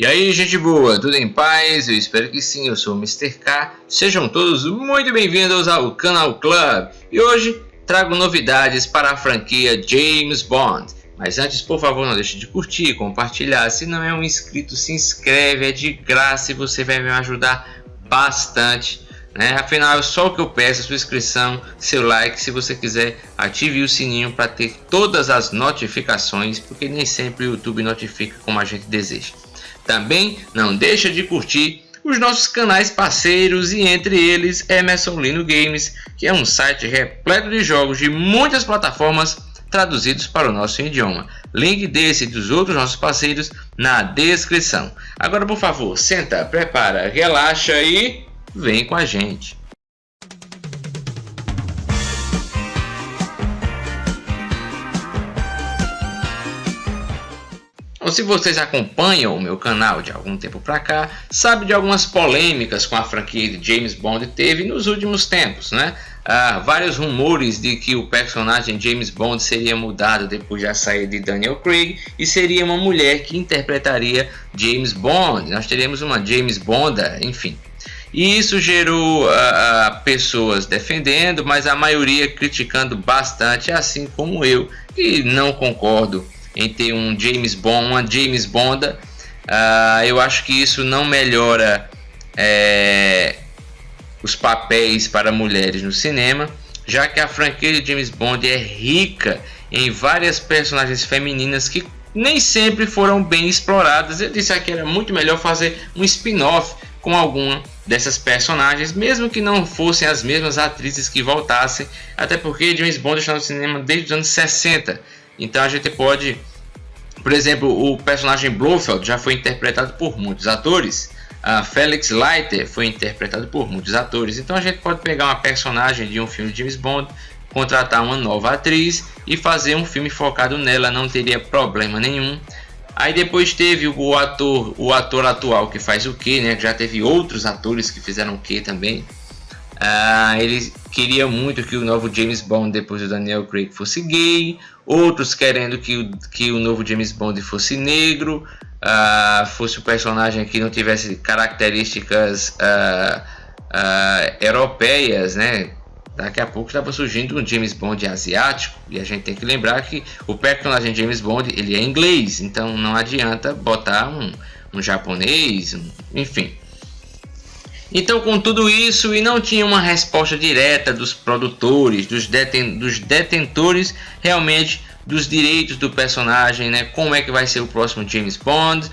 E aí, gente boa, tudo em paz? Eu espero que sim, eu sou o Mr. K. Sejam todos muito bem-vindos ao Canal Club. E hoje trago novidades para a franquia James Bond. Mas antes, por favor, não deixe de curtir, compartilhar. Se não é um inscrito, se inscreve, é de graça e você vai me ajudar bastante, né? Afinal, é só o que eu peço, a sua inscrição, seu like. Se você quiser, ative o sininho para ter todas as notificações, porque nem sempre o YouTube notifica como a gente deseja. Também não deixa de curtir os nossos canais parceiros e entre eles Emerson Lino Games, que é um site repleto de jogos de muitas plataformas traduzidos para o nosso idioma. Link desse e dos outros nossos parceiros na descrição. Agora, por favor, senta, prepara, relaxa e vem com a gente. Se vocês acompanham o meu canal de algum tempo para cá, sabe de algumas polêmicas com a franquia de James Bond teve nos últimos tempos, né? Vários rumores de que o personagem James Bond seria mudado depois da saída de Daniel Craig e seria uma mulher que interpretaria James Bond. Nós teríamos uma James Bonda, enfim. E isso gerou pessoas defendendo, mas a maioria criticando bastante, assim como eu, que não concordo em ter um James Bond, uma James Bonda. Eu acho que isso não melhora os papéis para mulheres no cinema, já que a franquia de James Bond é rica em várias personagens femininas que nem sempre foram bem exploradas. Eu disse que era muito melhor fazer um spin-off com alguma dessas personagens, mesmo que não fossem as mesmas atrizes que voltassem, até porque James Bond está no cinema desde os anos 60. Então a gente pode, por exemplo, o personagem Blofeld já foi interpretado por muitos atores, Felix Leiter foi interpretado por muitos atores. Então a gente pode pegar uma personagem de um filme de James Bond, contratar uma nova atriz e fazer um filme focado nela, não teria problema nenhum. Aí depois teve o ator atual que faz o Q, né? Já teve outros atores que fizeram o Q também. Ele queria muito que o novo James Bond depois do Daniel Craig fosse gay, outros querendo que o novo James Bond fosse negro, fosse um personagem que não tivesse características europeias, né? Daqui a pouco estava surgindo um James Bond asiático, e a gente tem que lembrar que o personagem James Bond ele é inglês, então não adianta botar um japonês, enfim. Então, com tudo isso, e não tinha uma resposta direta dos produtores, dos detentores realmente dos direitos do personagem, né? Como é que vai ser o próximo James Bond?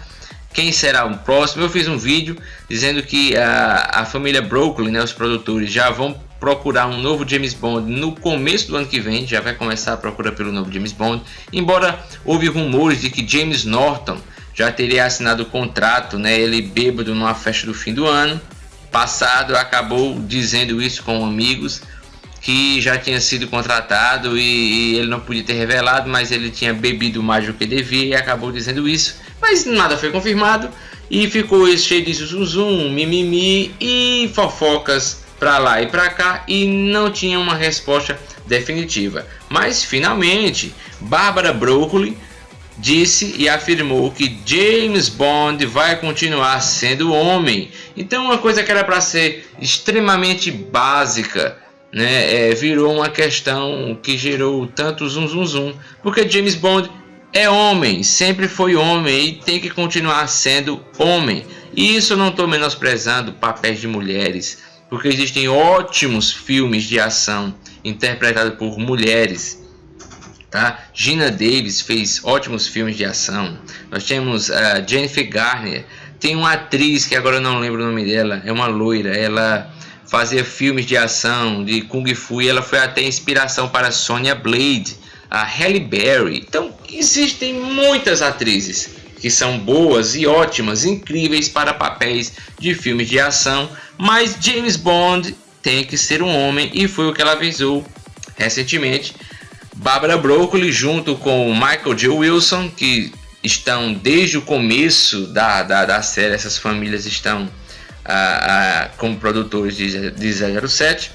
Quem será o próximo? Eu fiz um vídeo dizendo que a família Broccoli, né, os produtores, já vão procurar um novo James Bond no começo do ano que vem. Já vai começar a procura pelo novo James Bond. Embora houve rumores de que James Norton já teria assinado o contrato, né? Ele bêbado numa festa do fim do ano passado, acabou dizendo isso com amigos, que já tinha sido contratado e ele não podia ter revelado, mas ele tinha bebido mais do que devia e acabou dizendo isso, mas nada foi confirmado e ficou cheio de zum, mimimi e fofocas para lá e para cá e não tinha uma resposta definitiva. Mas finalmente Barbara Broccoli disse e afirmou que James Bond vai continuar sendo homem. Então uma coisa que era para ser extremamente básica, né, virou uma questão que gerou tanto zum, porque James Bond é homem, sempre foi homem e tem que continuar sendo homem. E isso eu não estou menosprezando papéis de mulheres, porque existem ótimos filmes de ação interpretados por mulheres. Geena Davis fez ótimos filmes de ação. Nós temos Jennifer Garner. Tem uma atriz que agora eu não lembro o nome dela, é uma loira, ela fazia filmes de ação, de Kung Fu, e ela foi até inspiração para Sonya Blade, a Halle Berry. Então existem muitas atrizes que são boas e ótimas, incríveis para papéis de filmes de ação, mas James Bond tem que ser um homem, e foi o que ela avisou recentemente. Barbara Broccoli junto com Michael J. Wilson, que estão desde o começo da série, essas famílias estão como produtores de 007,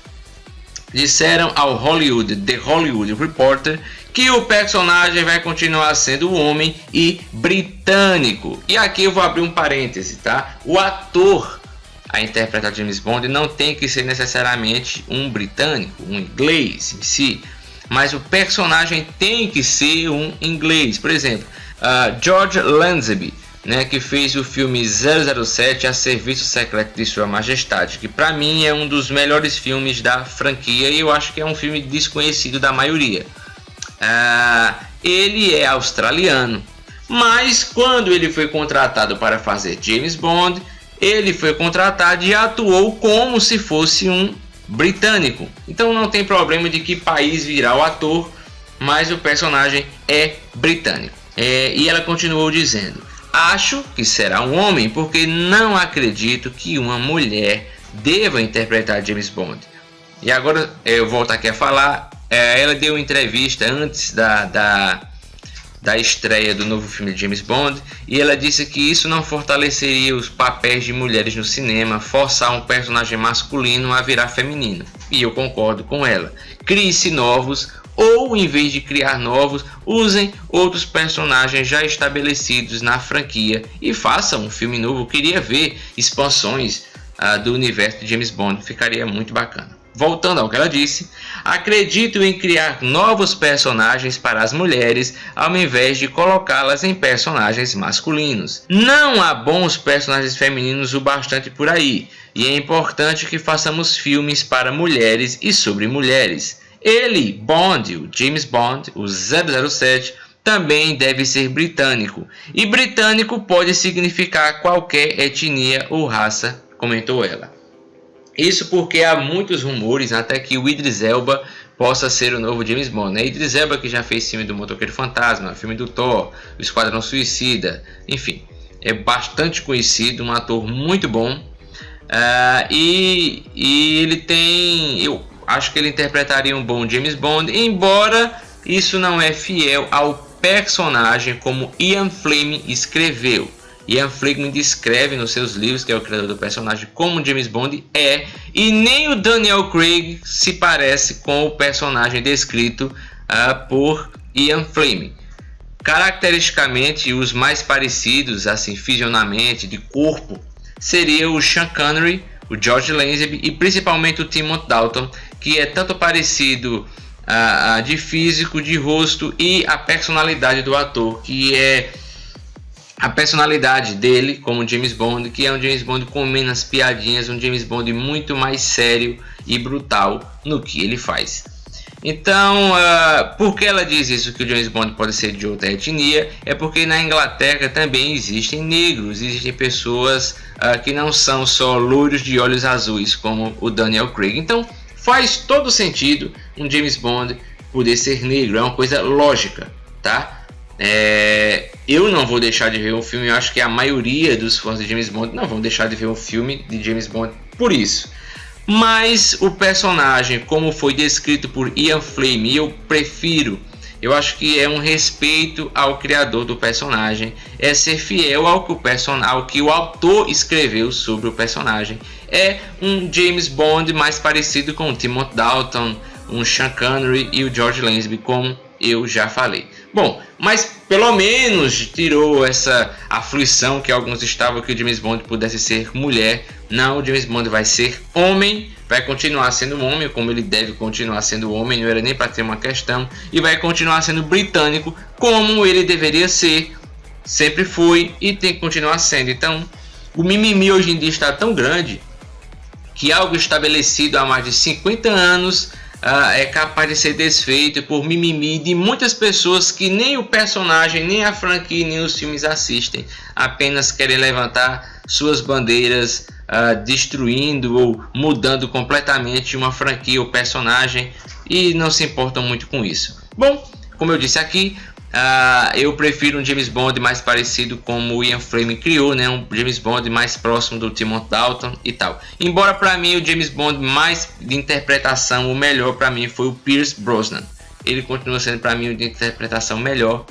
disseram ao The Hollywood Reporter que o personagem vai continuar sendo homem e britânico. E aqui eu vou abrir um parêntese, tá? O ator a interpretar James Bond não tem que ser necessariamente um britânico, um inglês em si, mas o personagem tem que ser um inglês. Por exemplo, George Lazenby, né, que fez o filme 007 a serviço secreto de Sua Majestade, que para mim é um dos melhores filmes da franquia e eu acho que é um filme desconhecido da maioria. Ele é australiano, mas quando ele foi contratado para fazer James Bond, ele foi contratado e atuou como se fosse um britânico. Então não tem problema de que país virá o ator, mas o personagem é britânico. E ela continuou dizendo: acho que será um homem porque não acredito que uma mulher deva interpretar James Bond. E agora eu volto aqui a falar. Ela deu uma entrevista antes da estreia do novo filme de James Bond e ela disse que isso não fortaleceria os papéis de mulheres no cinema, forçar um personagem masculino a virar feminino. E eu concordo com ela. Crie-se novos, ou em vez de criar novos, usem outros personagens já estabelecidos na franquia e façam um filme novo. Eu queria ver expansões do universo de James Bond, ficaria muito bacana. Voltando ao que ela disse, acredito em criar novos personagens para as mulheres ao invés de colocá-las em personagens masculinos. Não há bons personagens femininos o bastante por aí, e é importante que façamos filmes para mulheres e sobre mulheres. Ele, Bond, o James Bond, o 007, também deve ser britânico, e britânico pode significar qualquer etnia ou raça, comentou ela. Isso porque há muitos rumores até que o Idris Elba possa ser o novo James Bond, né? Idris Elba, que já fez filme do Motoqueiro Fantasma, filme do Thor, o Esquadrão Suicida, enfim, é bastante conhecido, um ator muito bom. E ele tem, eu acho que ele interpretaria um bom James Bond, embora isso não é fiel ao personagem como Ian Fleming escreveu. Ian Fleming descreve nos seus livros, que é o criador do personagem, como James Bond é, e nem o Daniel Craig se parece com o personagem descrito por Ian Fleming. Caracteristicamente, os mais parecidos, assim, fisionamente, de corpo, seria o Sean Connery, o George Lazenby e principalmente o Timothy Dalton, que é tanto parecido de físico, de rosto e a personalidade do ator, que é a personalidade dele como James Bond, que é um James Bond com menos piadinhas, um James Bond muito mais sério e brutal no que ele faz. Então, por que ela diz isso, que o James Bond pode ser de outra etnia? É porque na Inglaterra também existem negros, existem pessoas que não são só loiros de olhos azuis, como o Daniel Craig. Então, faz todo sentido um James Bond poder ser negro, é uma coisa lógica, tá? Eu não vou deixar de ver um filme, eu acho que a maioria dos fãs de James Bond não vão deixar de ver um filme de James Bond por isso. Mas o personagem, como foi descrito por Ian Fleming, eu acho que é um respeito ao criador do personagem, é ser fiel ao que o autor escreveu sobre o personagem. É um James Bond mais parecido com o Timothy Dalton, um Sean Connery e o George Lazenby, como eu já falei. Bom, mas pelo menos tirou essa aflição que alguns estavam que o James Bond pudesse ser mulher. Não, o James Bond vai ser homem, vai continuar sendo homem, como ele deve continuar sendo homem, não era nem para ter uma questão, e vai continuar sendo britânico, como ele deveria ser, sempre foi e tem que continuar sendo. Então, o mimimi hoje em dia está tão grande que algo estabelecido há mais de 50 anos é capaz de ser desfeito por mimimi de muitas pessoas que nem o personagem, nem a franquia, nem os filmes assistem, apenas querem levantar suas bandeiras, destruindo ou mudando completamente uma franquia ou personagem, e não se importam muito com isso. Bom, como eu disse aqui, eu prefiro um James Bond mais parecido como o Ian Fleming criou, né? Um James Bond mais próximo do Timothy Dalton e tal. Embora para mim o James Bond mais de interpretação, o melhor para mim foi o Pierce Brosnan. Ele continua sendo para mim o de interpretação melhor,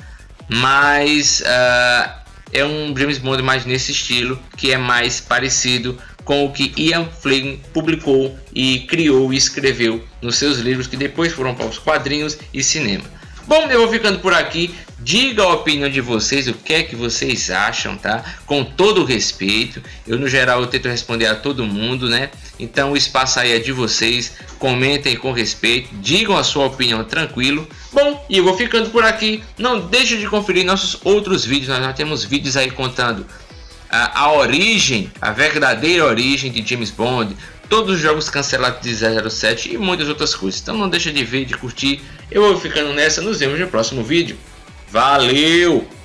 mas é um James Bond mais nesse estilo, que é mais parecido com o que Ian Fleming publicou e criou e escreveu nos seus livros, que depois foram para os quadrinhos e cinema. Bom, eu vou ficando por aqui. Diga a opinião de vocês, o que é que vocês acham, tá? Com todo o respeito. Eu, no geral, eu tento responder a todo mundo, né? Então o espaço aí é de vocês. Comentem com respeito, digam a sua opinião tranquilo. Bom, e eu vou ficando por aqui. Não deixe de conferir nossos outros vídeos. Nós já temos vídeos aí contando a origem, a verdadeira origem de James Bond, todos os jogos cancelados de 007 e muitas outras coisas. Então não deixa de ver, de curtir. Eu vou ficando nessa, nos vemos no próximo vídeo. Valeu!